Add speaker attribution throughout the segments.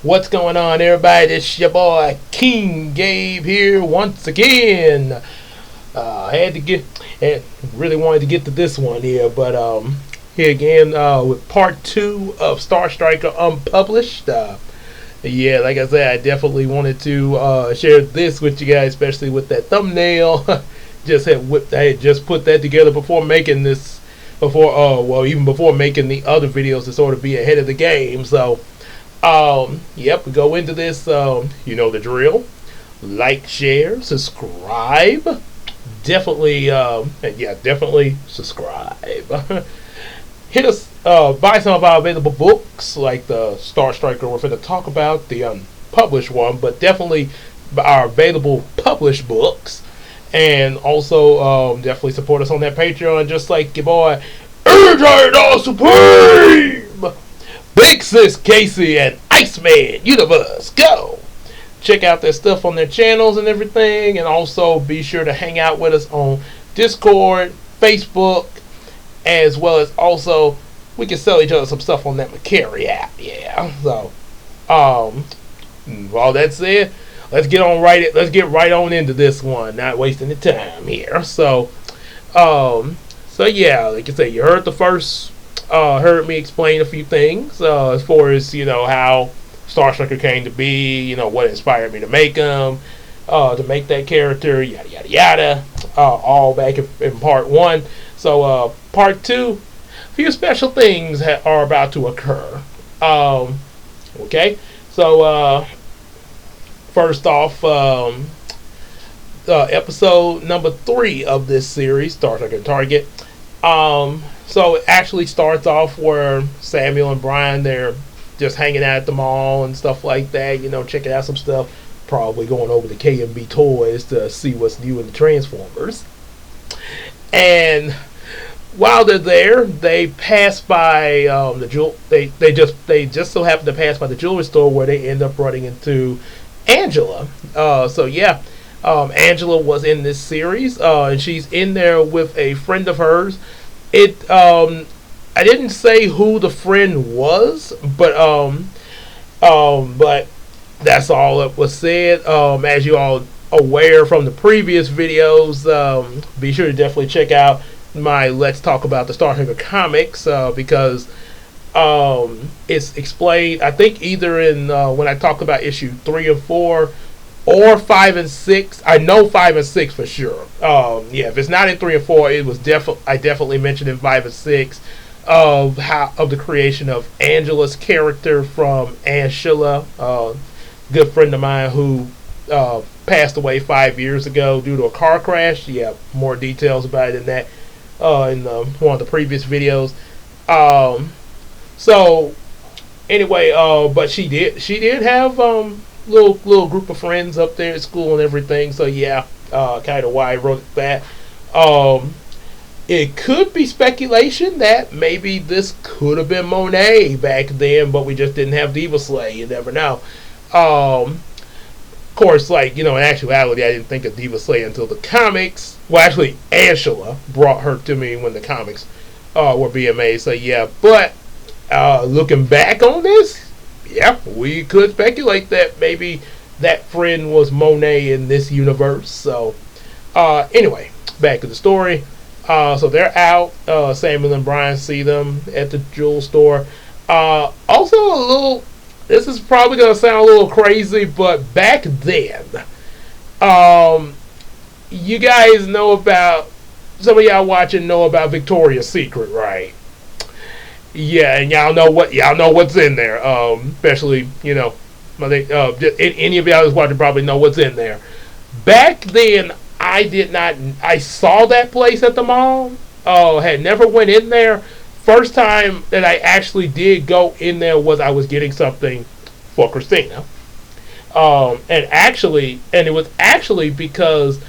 Speaker 1: What's going on, everybody? It's your boy King Gabe here once again. I had to get, really wanted to get to this one here, but here again with part 2 of Star Striker Unpublished. Yeah, like I said, I definitely wanted to share this with you guys, especially with that thumbnail. I had just put that together before making this, even before making the other videos to sort of be ahead of the game. So. Yep, we go into this, you know the drill. Like, share, subscribe. Definitely, definitely subscribe. Hit us, buy some of our available books, like the Star Striker we're going to talk about, the unpublished one, but definitely our available published books. And also, definitely support us on that Patreon, just like your boy, Urgent Supreme! Big Sis Casey and Iceman Universe. Go! Check out their stuff on their channels and everything. And also be sure to hang out with us on Discord, Facebook, as well as also we can sell each other some stuff on that McCary app. Yeah. So, all that said, let's get right on into this one. Not wasting the time here. So yeah, like I said, you heard the first. Heard me explain a few things as far as how Star Striker came to be, what inspired me to make him, to make that character, yada yada yada, all back in part 1. So part 2, a few special things are about to occur. Okay, so first off, episode number 3 of this series, Star Striker Target. So it actually starts off where Samuel and Brian, they're just hanging out at the mall and stuff like that, checking out some stuff, probably going over to K&B Toys to see what's new in the Transformers. And while they're there, they pass by they just so happen to pass by the jewelry store where they end up running into Angela. Angela was in this series, and she's in there with a friend of hers. I didn't say who the friend was, but that's all that was said. As you all aware from the previous videos, be sure to definitely check out my Let's Talk About the Star Striker comics, because it's explained, I think, either in when I talk about issue 3 or 4 or 5 and 6. I know 5 and 6 for sure. If it's not in 3 and 4, it was I definitely mentioned in 5 and 6 of the creation of Angela's character from Angela, good friend of mine who passed away 5 years ago due to a car crash. Yeah, more details about it in that in one of the previous videos. So anyway, but she did have little group of friends up there at school and everything. So yeah, kind of why I wrote that. It could be speculation that maybe this could have been Monet back then, but we just didn't have Diva Slay. You never know. Of course, in actuality, I didn't think of Diva Slay until the comics. Well, actually, Angela brought her to me when the comics were being made. So yeah, but looking back on this, yeah, we could speculate that maybe that friend was Monet in this universe. So, anyway, back to the story. So they're out. Samuel and Brian see them at the jewel store. Also, this is probably going to sound a little crazy, but back then, you guys know about, some of y'all watching know about Victoria's Secret, right? Yeah, and y'all know what's in there. Especially, any of y'all that's watching probably know what's in there. Back then, I saw that place at the mall. Had never went in there. First time that I actually did go in there was I was getting something for Christina. And it was actually because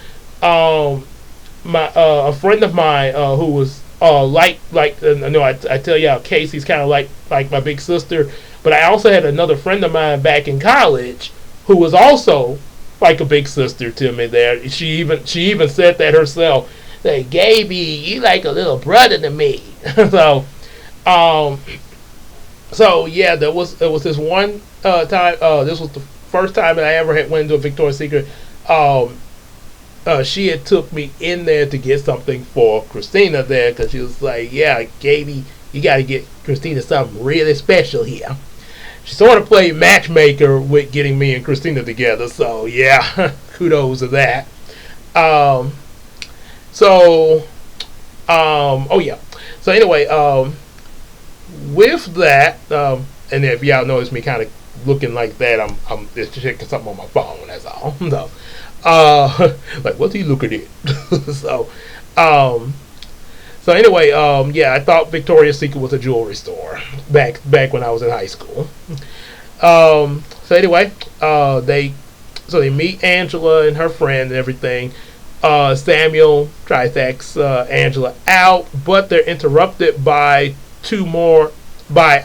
Speaker 1: a friend of mine who was I tell y'all, Casey's kind of like my big sister, but I also had another friend of mine back in college who was also like a big sister to me. There, she even said that herself. Like, Gaby, you like a little brother to me. So yeah, there was this one time. This was the first time that I ever had went to a Victoria's Secret. She had took me in there to get something for Christina there because she was like, "Yeah, Katie, you got to get Christina something really special here." She sort of played matchmaker with getting me and Christina together. So yeah, kudos to that. Um, so oh yeah. So anyway, with that, and if y'all notice me kind of looking like that, I'm just checking something on my phone. That's all. So, like what's he looking at? so, um, so anyway, yeah, I thought Victoria's Secret was a jewelry store back when I was in high school. So anyway, they meet Angela and her friend and everything. Samuel tries to ask Angela out, but they're interrupted by two more by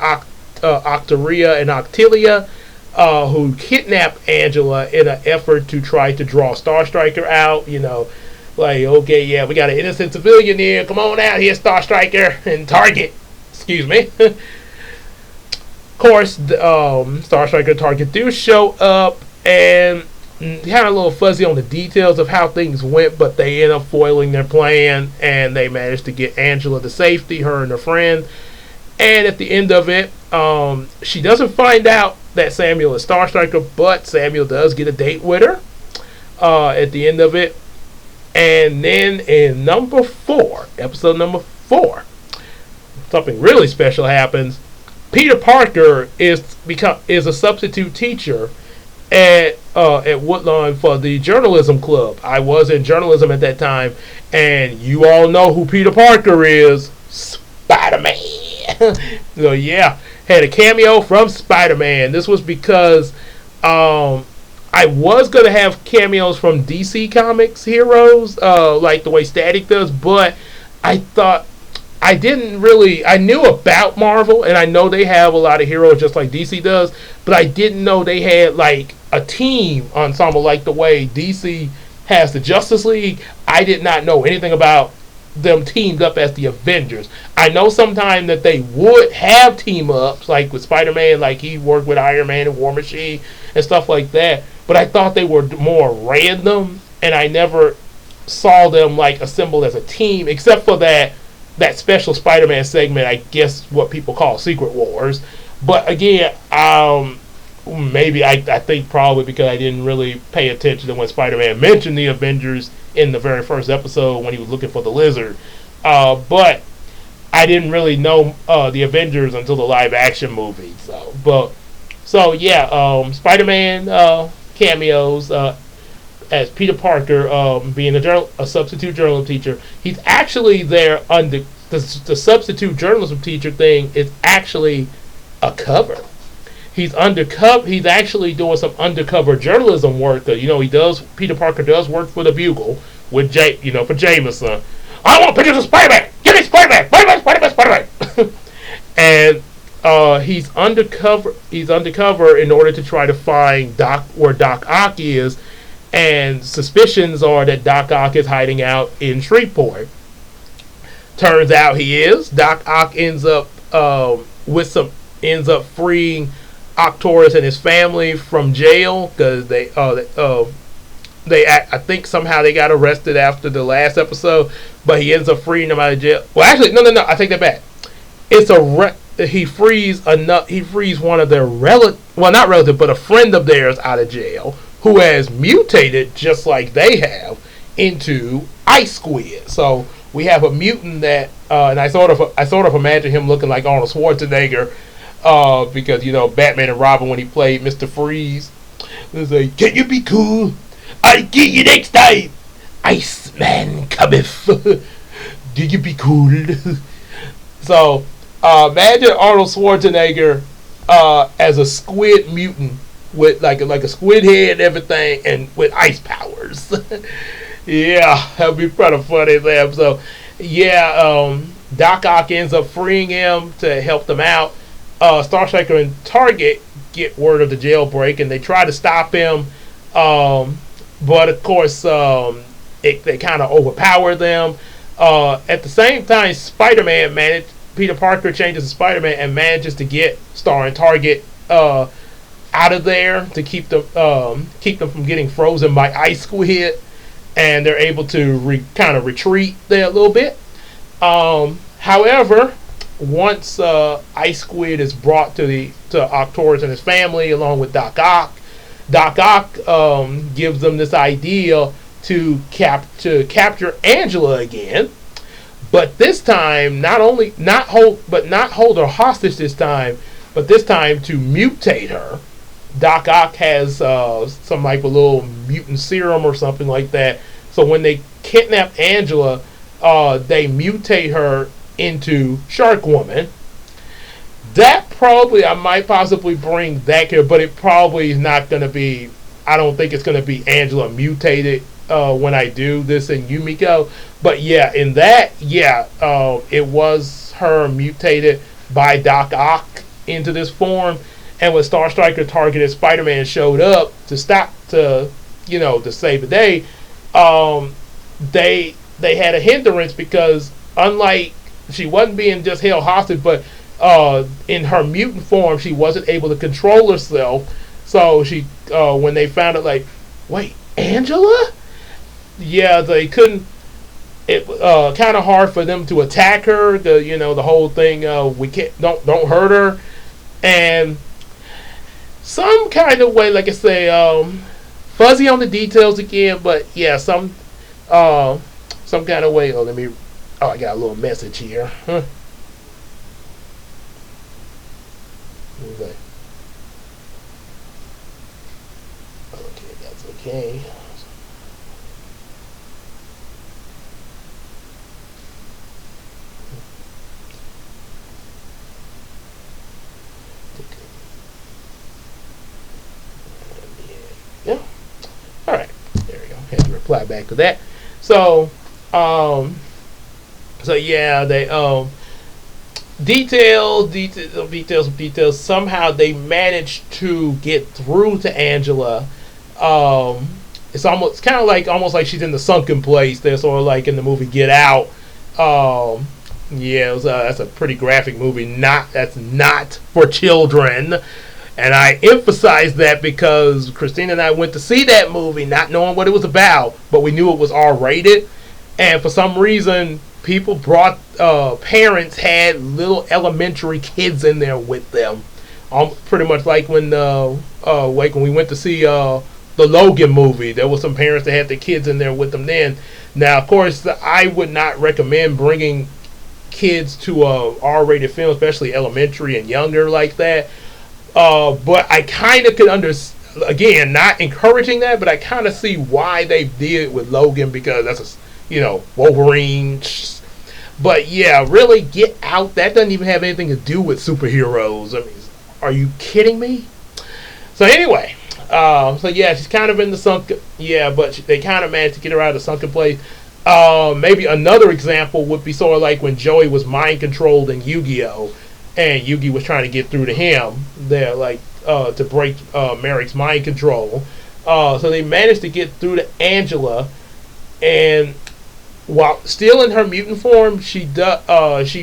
Speaker 1: Octaria and Octilia, who kidnap Angela in an effort to try to draw Star Striker out. You know, like, okay, yeah, we got an innocent civilian here. Come on out here, Star Striker and Target. Excuse me. Of course, Star Striker and Target do show up, and kind of a little fuzzy on the details of how things went, but they end up foiling their plan, and they manage to get Angela to safety, her and her friend. And at the end of it, she doesn't find out that Samuel is Star Striker, but Samuel does get a date with her at the end of it. And then in episode number 4, something really special happens. Peter Parker is a substitute teacher at Woodlawn for the journalism club. I was in journalism at that time, and you all know who Peter Parker is. Spider-Man. So yeah, had a cameo from Spider-Man. This was because I was going to have cameos from DC Comics heroes, like the way Static does, but I thought I knew about Marvel, and I know they have a lot of heroes just like DC does, but I didn't know they had like a team ensemble like the way DC has the Justice League. I did not know anything about them teamed up as the Avengers. I know sometime that they would have team ups, like with Spider-Man, like he worked with Iron Man and War Machine and stuff like that, but I thought they were more random, and I never saw them like assembled as a team, except for that special Spider-Man segment, I guess what people call Secret Wars. But again, maybe I think probably because I didn't really pay attention to when Spider-Man mentioned the Avengers in the very first episode when he was looking for the lizard. But I didn't really know the Avengers until the live action movie. So yeah, Spider-Man cameos as Peter Parker, being a substitute journalism teacher. He's actually there under the substitute journalism teacher thing is actually a cover. He's undercover. He's actually doing some undercover journalism work. Peter Parker does work for the Bugle with for Jameson. I want pictures of Spider-Man. Give me Spider-Man. Spider-Man. And he's undercover. He's undercover in order to try to find where Doc Ock is, and suspicions are that Doc Ock is hiding out in Shreveport. Turns out he is. Doc Ock ends up freeing Octorus and his family from jail because I think somehow they got arrested after the last episode, but he ends up freeing them out of jail. Well, actually, no, I take that back. He frees one of their not relative, but a friend of theirs out of jail who has mutated just like they have into Ice Squid. So we have a mutant that, and I sort of imagine him looking like Arnold Schwarzenegger. Because Batman and Robin, when he played Mr. Freeze, was like, "Can you be cool? I'll get you next time. Iceman cometh. Do you be cool?" So imagine Arnold Schwarzenegger as a squid mutant with like a squid head and everything, and with ice powers. Yeah, that'd be kind of funny there. So yeah, Doc Ock ends up freeing him to help them out. Star Striker and Target get word of the jailbreak, and they try to stop him, but of course they kind of overpower them. At the same time, Peter Parker changes to Spider-Man and manages to get Star and Target out out of there to keep them from getting frozen by ice squid, and they're able to kind of retreat there a little bit. However, once Ice Squid is brought to Arcturus and his family along with Doc Ock gives them this idea to capture Angela again, but this time not hold her hostage this time, but this time to mutate her. Doc Ock has some like a little mutant serum or something like that. So when they kidnap Angela, they mutate her into Shark Woman. That probably I might possibly bring that here, but it probably is not going to be. I don't think it's going to be Angela mutated when I do this in Yumeko. But yeah, in that, it was her mutated by Doc Ock into this form. And when Star Striker targeted Spider-Man showed up to save the day, they had a hindrance because unlike she wasn't being just held hostage, but in her mutant form she wasn't able to control herself. So she when they found it, like, wait, Angela? Yeah, they couldn't. It kind of hard for them to attack her. The whole thing. We can't don't hurt her, and some kind of way, like I say, fuzzy on the details again, but yeah, some kind of way. I got a little message here. Huh. Okay, that's okay. Yeah. All right. There we go. Had to reply back to that. So yeah, they details. Somehow they managed to get through to Angela. It's almost like she's in the sunken place. They're sort of like in the movie Get Out. Yeah, that's a pretty graphic movie. That's not for children. And I emphasize that because Christina and I went to see that movie not knowing what it was about, but we knew it was R-rated. And for some reason, people brought parents had little elementary kids in there with them. Pretty much like when we went to see the Logan movie, there were some parents that had their kids in there with them then. Now, of course, I would not recommend bringing kids to a R-rated film, especially elementary and younger like that. But I kind of could again, not encouraging that, but I kind of see why they did it with Logan, because that's Wolverine. But yeah, really Get Out, that doesn't even have anything to do with superheroes. I mean, are you kidding me? So anyway, so yeah, she's kind of in the sunken. Yeah, but they kind of managed to get her out of the sunken place. Maybe another example would be sort of like when Joey was mind controlled in Yu-Gi-Oh! And Yugi was trying to get through to him there, like to break Merrick's mind control. So they managed to get through to Angela, and while still in her mutant form, she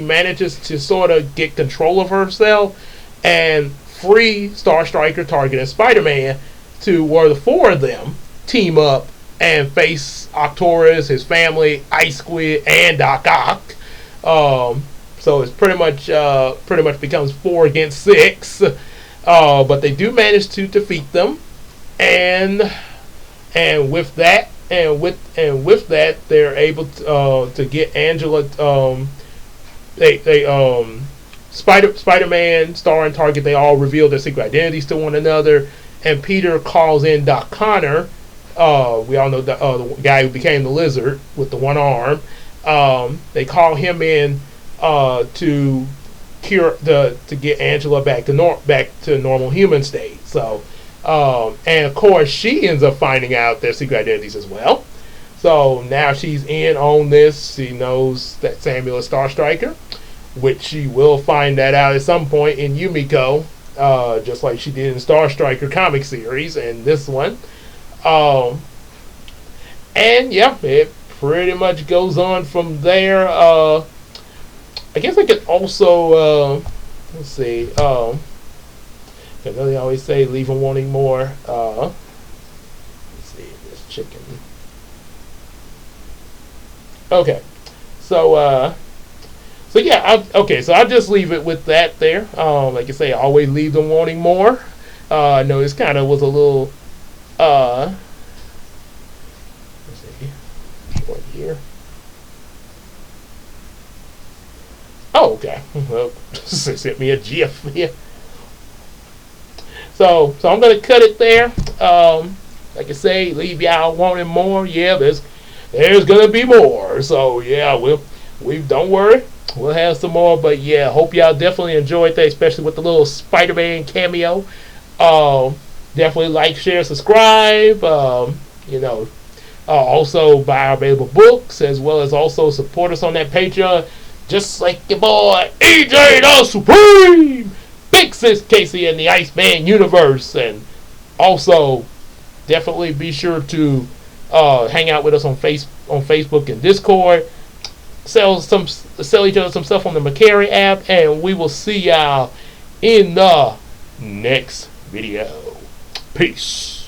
Speaker 1: manages to sort of get control of herself and free Star Striker, Target, and Spider-Man, to where the four of them team up and face Arcturus, his family, Ice Squid, and Doc Ock. So it's pretty much becomes 4 against 6, but they do manage to defeat them, and with that they're able to get Angela. Spider-Man, Star, and Target, they all reveal their secret identities to one another, and Peter calls in Doc Connor. We all know the guy who became the Lizard with the one arm. They call him in to get Angela back to normal human state. So, and of course, she ends up finding out their secret identities as well. So now she's in on this. She knows that Samuel is Star Striker, which she will find that out at some point in Yumeko, just like she did in Star Striker comic series and this one. And yeah, it pretty much goes on from there. I guess I could also let's see. Because they always say leave them wanting more. Let's see this chicken. Okay, so so yeah, okay, so I'll just leave it with that there. Like I say, always leave them wanting more. I know this kind of was a little let's see, short here. Oh, okay. Well, sent me a GIF here. So I'm gonna cut it there. Like I say, leave y'all wanting more. Yeah, there's gonna be more. So yeah, we don't worry, we'll have some more. But yeah, hope y'all definitely enjoyed that, especially with the little Spider-Man cameo. Definitely like, share, subscribe. You know, also buy our available books, as well as also support us on that Patreon. Just like your boy EJ the Supreme, Big Sis Casey in the Iceman universe, and also definitely be sure to hang out with us on Facebook and Discord. Sell each other some stuff on the Macari app, and we will see y'all in the next video. Peace.